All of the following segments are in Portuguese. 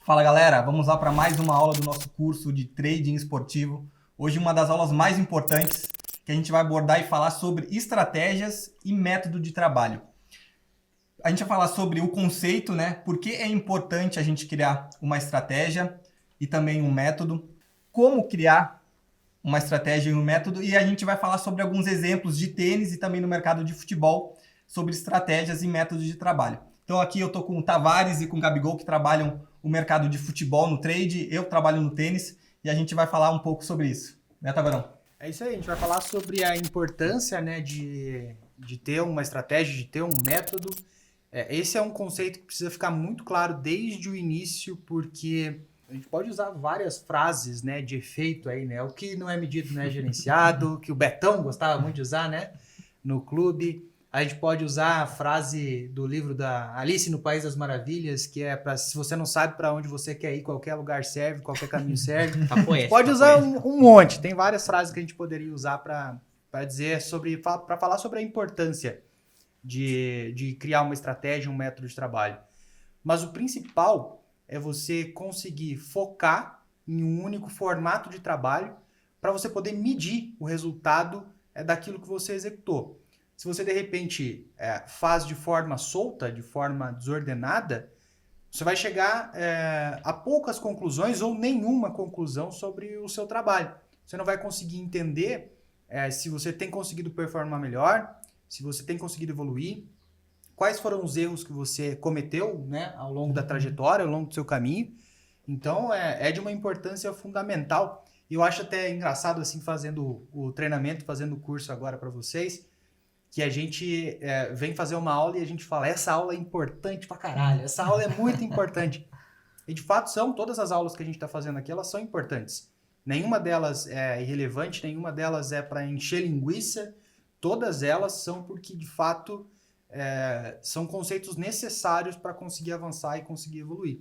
Fala galera, vamos lá para mais uma aula do nosso curso de trading esportivo. Hoje uma das aulas mais importantes que a gente vai abordar e falar sobre estratégias e método de trabalho. A gente vai falar sobre o conceito, né? Por que é importante a gente criar uma estratégia e também um método, como criar uma estratégia e um método, e a gente vai falar sobre alguns exemplos de tênis e também no mercado de futebol sobre estratégias e métodos de trabalho. Então aqui eu estou com o Tavares e com o Gabigol, que trabalham o mercado de futebol no trade, eu trabalho no tênis, e a gente vai falar um pouco sobre isso. Né, Tavarão? É isso aí, a gente vai falar sobre a importância, né, de ter uma estratégia, de ter um método. Esse é um conceito que precisa ficar muito claro desde o início, porque a gente pode usar várias frases, né, de efeito aí, né? O que não é medido não é gerenciado, que o Betão gostava muito de usar, né, no clube. A gente pode usar a frase do livro da Alice no País das Maravilhas, que é para se você não sabe para onde você quer ir, qualquer lugar serve, qualquer caminho serve. Tá poético, Pode tá usar poético. um monte. Tem várias frases que a gente poderia usar para dizer sobre, para falar sobre a importância de criar uma estratégia, um método de trabalho. Mas o principal é você conseguir focar em um único formato de trabalho para você poder medir o resultado daquilo que você executou. Se você, de repente, faz de forma solta, de forma desordenada, você vai chegar a poucas conclusões ou nenhuma conclusão sobre o seu trabalho. Você não vai conseguir entender se você tem conseguido performar melhor, se você tem conseguido evoluir, quais foram os erros que você cometeu, né, ao longo da trajetória, ao longo do seu caminho. Então, é de uma importância fundamental. E eu acho até engraçado, assim, fazendo o treinamento, fazendo o curso agora para vocês, que a gente vem fazer uma aula e a gente fala, essa aula é importante pra caralho, essa aula é muito importante. E de fato todas as aulas que a gente está fazendo aqui, elas são importantes. Nenhuma delas é irrelevante, nenhuma delas é para encher linguiça, todas elas são porque de fato são conceitos necessários para conseguir avançar e conseguir evoluir.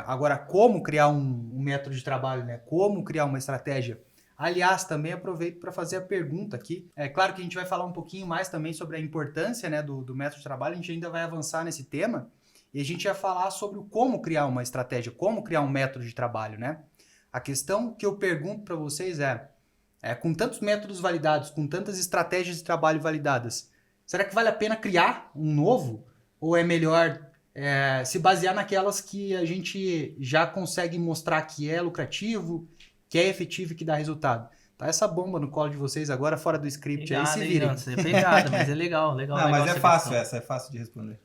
Agora, como criar um método de trabalho, né? Como criar uma estratégia? Aliás, também aproveito para fazer a pergunta aqui. É claro que a gente vai falar um pouquinho mais também sobre a importância, né, do método de trabalho, a gente ainda vai avançar nesse tema e a gente vai falar sobre como criar uma estratégia, como criar um método de trabalho, né? A questão que eu pergunto para vocês com tantos métodos validados, com tantas estratégias de trabalho validadas, será que vale a pena criar um novo? Ou é melhor se basear naquelas que a gente já consegue mostrar que é lucrativo, que é efetivo e que dá resultado? Tá essa bomba no colo de vocês agora, fora do script, Pegada, aí se hein, virem. Jansen? É pegada, mas é legal, legal. Não, legal mas é essa fácil questão. essa, é fácil de responder.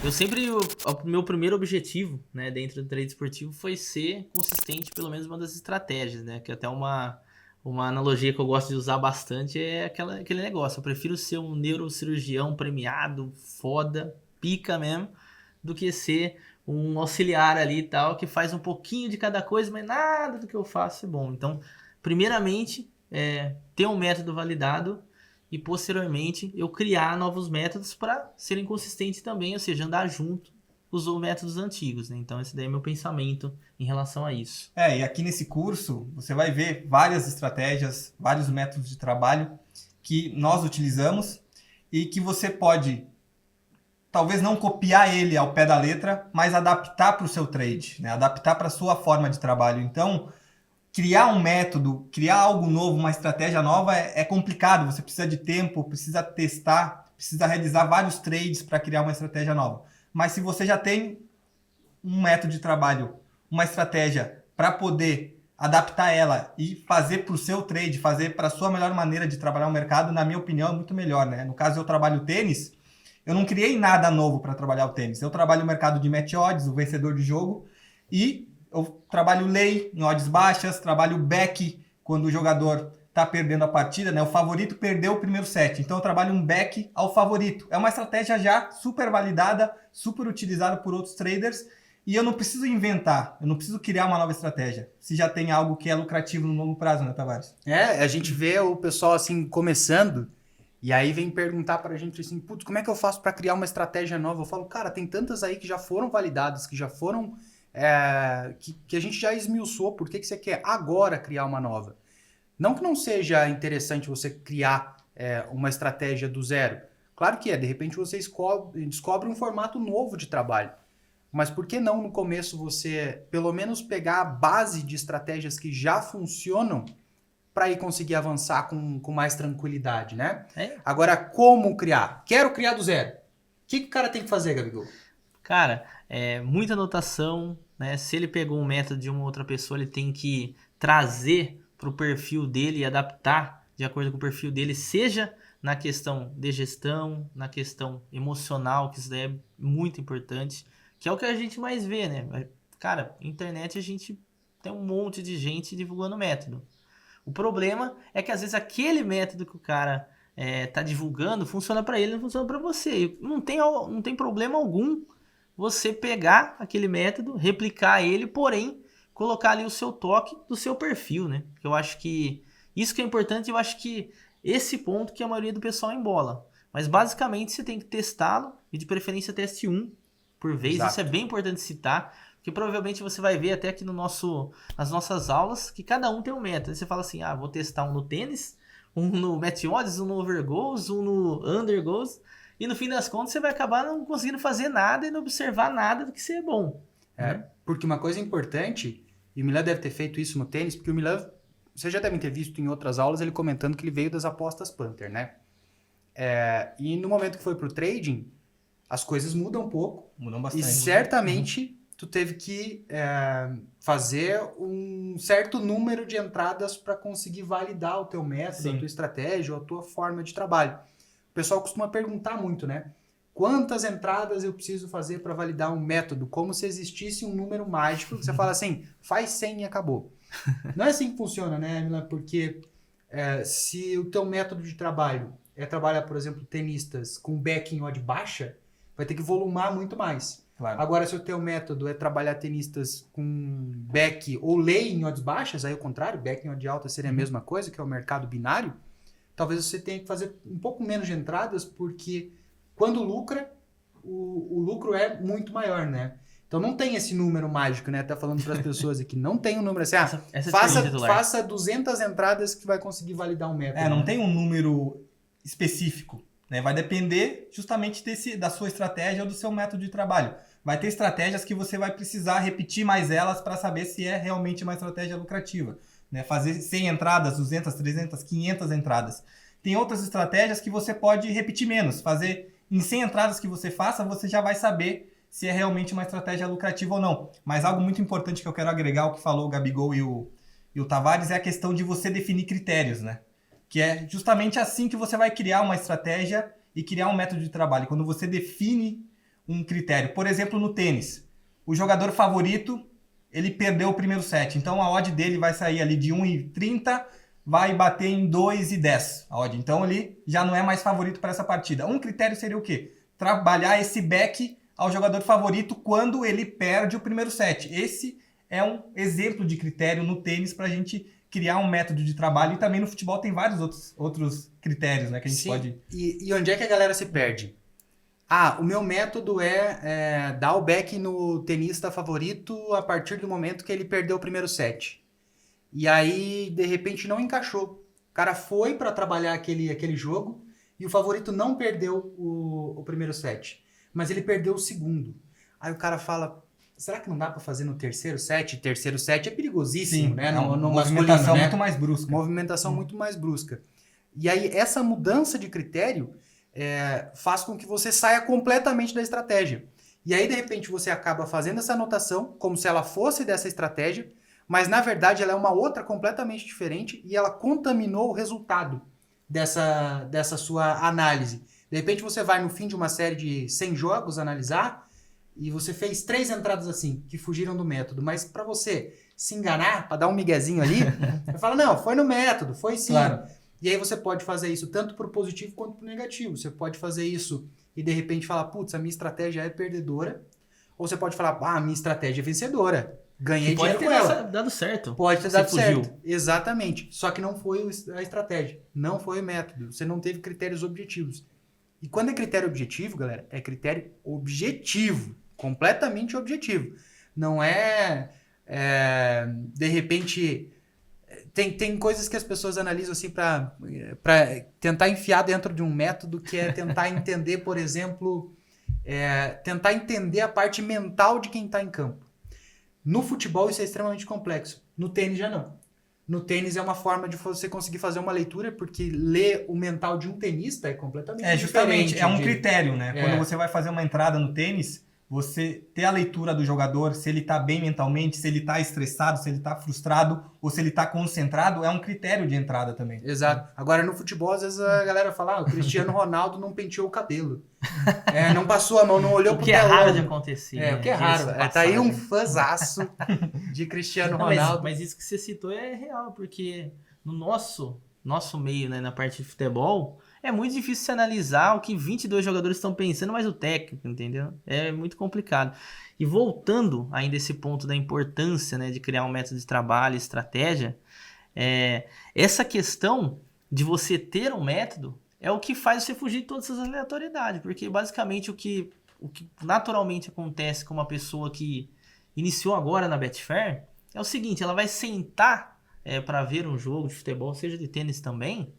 Eu sempre, o meu primeiro objetivo, né, dentro do trade esportivo foi ser consistente, pelo menos uma das estratégias, né, que até uma analogia que eu gosto de usar bastante é aquele negócio, eu prefiro ser um neurocirurgião premiado, foda, pica mesmo, do que ser um auxiliar ali e tal, que faz um pouquinho de cada coisa, mas nada do que eu faço é bom. Então, primeiramente, ter um método validado e posteriormente eu criar novos métodos para serem consistentes também, ou seja, andar junto com os métodos antigos, né? Então esse daí é meu pensamento em relação a isso. E aqui nesse curso você vai ver várias estratégias, vários métodos de trabalho que nós utilizamos e que você pode, talvez não copiar ele ao pé da letra, mas adaptar para o seu trade, né? Adaptar para a sua forma de trabalho. Então, criar um método, criar algo novo, uma estratégia nova é complicado. Você precisa de tempo, precisa testar, precisa realizar vários trades para criar uma estratégia nova. Mas se você já tem um método de trabalho, uma estratégia para poder adaptar ela e fazer para o seu trade, fazer para a sua melhor maneira de trabalhar o mercado, na minha opinião, é muito melhor, né? No caso, eu trabalho tênis, eu não criei nada novo para trabalhar o tênis. Eu trabalho o mercado de match odds, o vencedor de jogo, e eu trabalho lay em odds baixas, trabalho back quando o jogador está perdendo a partida, né? O favorito perdeu o primeiro set, então eu trabalho um back ao favorito. É uma estratégia já super validada, super utilizada por outros traders, e eu não preciso inventar, eu não preciso criar uma nova estratégia, se já tem algo que é lucrativo no longo prazo, né, Tavares? A gente vê o pessoal assim começando e aí vem perguntar pra gente assim, putz, como é que eu faço para criar uma estratégia nova? Eu falo, cara, tem tantas aí que já foram validadas, que já foram que a gente já esmiuçou, por que você quer agora criar uma nova? Não que não seja interessante você criar uma estratégia do zero. Claro que de repente você descobre um formato novo de trabalho. mas por que não no começo você, pelo menos, pegar a base de estratégias que já funcionam para aí conseguir avançar com mais tranquilidade, né? Agora, como criar? Quero criar do zero. O que o cara tem que fazer, Gabigol? Cara, muita anotação, né? Se ele pegou um método de uma outra pessoa, ele tem que trazer para o perfil dele e adaptar de acordo com o perfil dele, seja na questão de gestão, na questão emocional, que isso daí é muito importante, que é o que a gente mais vê, né? Cara, internet a gente tem um monte de gente divulgando método. O problema é que às vezes aquele método que o cara tá divulgando funciona para ele, não funciona para você. Não tem problema algum você pegar aquele método, replicar ele, porém colocar ali o seu toque do seu perfil, né? Eu acho que isso que é importante, eu acho que esse ponto que a maioria do pessoal embola. Mas basicamente você tem que testá-lo e de preferência teste um por vez. Exato. Isso é bem importante citar, porque provavelmente você vai ver até aqui nas nossas aulas que cada um tem um método. Você fala assim, vou testar um no tênis, um no match odds, um no overgoals, um no undergoals, e no fim das contas você vai acabar não conseguindo fazer nada e não observar nada do que ser bom. Porque uma coisa importante, e o Milan deve ter feito isso no tênis, porque o Milan, vocês já devem ter visto em outras aulas ele comentando que ele veio das apostas Panther, né? E no momento que foi pro trading, as coisas mudam um pouco. Mudam bastante. E certamente tu teve que fazer um certo número de entradas para conseguir validar o teu método, Sim. a tua estratégia ou a tua forma de trabalho. O pessoal costuma perguntar muito, né? Quantas entradas eu preciso fazer para validar um método? Como se existisse um número mágico que você fala assim, faz 100 e acabou. Não é assim que funciona, né, Milan? Porque se o teu método de trabalho é trabalhar, por exemplo, tenistas com back em odd baixa, vai ter que volumar muito mais. Claro. Agora, se o teu método é trabalhar tenistas com back ou lay em odds baixas, aí ao contrário, back em odd alta seria a mesma coisa, que é o mercado binário, talvez você tenha que fazer um pouco menos de entradas, porque quando lucra, o lucro é muito maior, né? Então não tem esse número mágico, né? Tá falando para as pessoas aqui, não tem um número assim, faça 200 entradas que vai conseguir validar um método. Não tem um número específico, né? Vai depender justamente da sua estratégia ou do seu método de trabalho. Vai ter estratégias que você vai precisar repetir mais elas para saber se é realmente uma estratégia lucrativa, né? Fazer 100 entradas, 200, 300, 500 entradas. Tem outras estratégias que você pode repetir menos. Fazer em 100 entradas que você faça, você já vai saber se é realmente uma estratégia lucrativa ou não. Mas algo muito importante que eu quero agregar ao que falou o Gabigol e o Tavares é a questão de você definir critérios, né? Que é justamente assim que você vai criar uma estratégia e criar um método de trabalho. Quando você define um critério. Por exemplo, no tênis, o jogador favorito, ele perdeu o primeiro set. Então a odd dele vai sair ali de 1,30, vai bater em 2,10 a odd. Então ele já não é mais favorito para essa partida. Um critério seria o quê? Trabalhar esse back ao jogador favorito quando ele perde o primeiro set. Esse é um exemplo de critério no tênis para a gente criar um método de trabalho. E também no futebol tem vários outros critérios, né, que a gente pode... E onde é que a galera se perde? O meu método é dar o back no tenista favorito a partir do momento que ele perdeu o primeiro set. E aí, de repente, não encaixou. O cara foi para trabalhar aquele jogo e o favorito não perdeu o primeiro set. Mas ele perdeu o segundo. Aí o cara fala, será que não dá para fazer no terceiro set? Terceiro set é perigosíssimo, né? Uma movimentação muito mais brusca. Movimentação muito mais brusca. E aí essa mudança de critério faz com que você saia completamente da estratégia. E aí, de repente, você acaba fazendo essa anotação como se ela fosse dessa estratégia, mas na verdade ela é uma outra completamente diferente e ela contaminou o resultado dessa sua análise. De repente você vai no fim de uma série de 100 jogos analisar e você fez 3 entradas assim, que fugiram do método. Mas para você se enganar, para dar um miguezinho ali, você fala, não, foi no método, foi sim. Claro. E aí você pode fazer isso tanto pro positivo quanto pro negativo. Você pode fazer isso e de repente falar, putz, a minha estratégia é perdedora. Ou você pode falar, a minha estratégia é vencedora. Ganhei dinheiro com ela. Pode ter dado certo. Pode ter dado certo. Exatamente. Só que não foi a estratégia. Não foi o método. Você não teve critérios objetivos. E quando é critério objetivo, galera, é critério objetivo. Completamente objetivo. Não de repente... Tem coisas que as pessoas analisam assim para tentar enfiar dentro de um método, que é tentar entender, por exemplo, tentar entender a parte mental de quem está em campo. No futebol isso é extremamente complexo. No tênis já não. No tênis é uma forma de você conseguir fazer uma leitura, porque ler o mental de um tenista é completamente justamente, diferente. é um critério, né? Quando você vai fazer uma entrada no tênis, você ter a leitura do jogador, se ele tá bem mentalmente, se ele tá estressado, se ele tá frustrado ou se ele tá concentrado, é um critério de entrada também. Exato. Agora, no futebol, às vezes a galera fala, o Cristiano Ronaldo não penteou o cabelo. Não passou a mão, não olhou pro telão. O que é raro de acontecer. O que é raro. Tá aí um fãzaço de Cristiano Ronaldo. Mas isso que você citou é real, porque no nosso meio, né, na parte de futebol, é muito difícil se analisar o que 22 jogadores estão pensando, mas o técnico, entendeu? É muito complicado. E voltando ainda a esse ponto da importância, né, de criar um método de trabalho, estratégia, essa questão de você ter um método é o que faz você fugir de todas essas aleatoriedades, porque basicamente o que naturalmente acontece com uma pessoa que iniciou agora na Betfair é o seguinte: ela vai sentar para ver um jogo de futebol, seja de tênis também,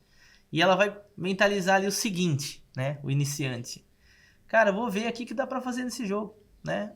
e ela vai mentalizar ali o seguinte, né? O iniciante. Cara, eu vou ver aqui o que dá pra fazer nesse jogo, né?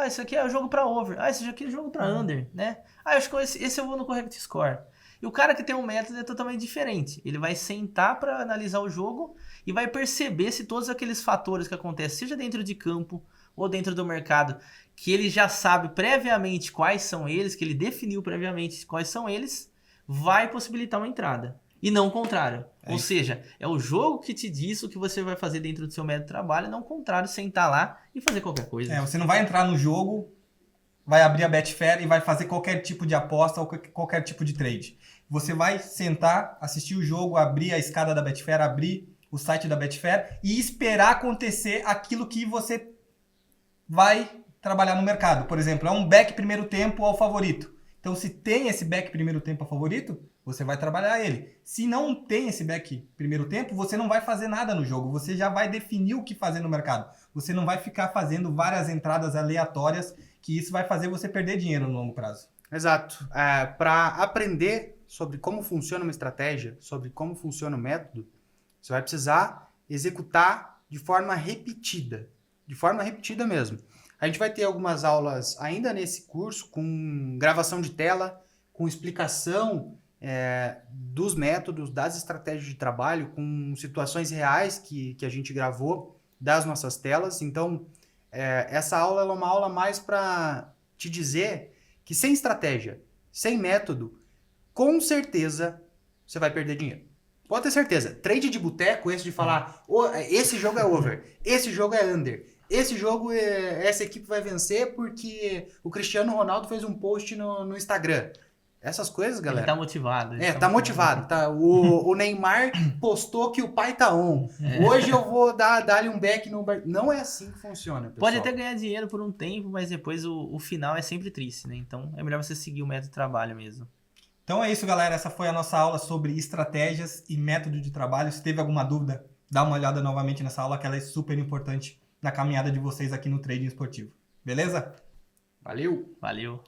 Esse aqui é o jogo pra over. Esse aqui é o jogo pra under, né? Acho que esse eu vou no correct score. E o cara que tem um método é totalmente diferente. Ele vai sentar pra analisar o jogo e vai perceber se todos aqueles fatores que acontecem, seja dentro de campo ou dentro do mercado, que ele já sabe previamente quais são eles, que ele definiu previamente quais são eles, vai possibilitar uma entrada. E não o contrário. Ou seja, é o jogo que te diz o que você vai fazer dentro do seu método de trabalho, não o contrário, sentar lá e fazer qualquer coisa. Você não vai entrar no jogo, vai abrir a Betfair e vai fazer qualquer tipo de aposta ou qualquer tipo de trade. Você vai sentar, assistir o jogo, abrir a escada da Betfair, abrir o site da Betfair e esperar acontecer aquilo que você vai trabalhar no mercado. Por exemplo, é um back primeiro tempo ao favorito. Então, se tem esse back primeiro tempo ao favorito, você vai trabalhar ele. Se não tem esse back primeiro tempo, você não vai fazer nada no jogo. Você já vai definir o que fazer no mercado. Você não vai ficar fazendo várias entradas aleatórias, que isso vai fazer você perder dinheiro no longo prazo. Exato. Para aprender sobre como funciona uma estratégia, sobre como funciona o método, você vai precisar executar de forma repetida. De forma repetida mesmo. A gente vai ter algumas aulas ainda nesse curso com gravação de tela, com explicação dos métodos, das estratégias de trabalho, com situações reais que a gente gravou das nossas telas. Então, essa aula é uma aula mais para te dizer que sem estratégia, sem método, com certeza você vai perder dinheiro. Pode ter certeza. Trade de boteco, esse de falar, esse jogo é over, esse jogo é under, esse jogo essa equipe vai vencer porque o Cristiano Ronaldo fez um post no Instagram. Essas coisas, galera. Ele tá motivado. Tá motivado. Tá? O Neymar postou que o pai tá on. Hoje eu vou dar-lhe um back no... Não é assim que funciona, pessoal. Pode até ganhar dinheiro por um tempo, mas depois o final é sempre triste, né? Então é melhor você seguir o método de trabalho mesmo. Então é isso, galera. Essa foi a nossa aula sobre estratégias e método de trabalho. Se teve alguma dúvida, dá uma olhada novamente nessa aula, que ela é super importante na caminhada de vocês aqui no trading esportivo. Beleza? Valeu! Valeu!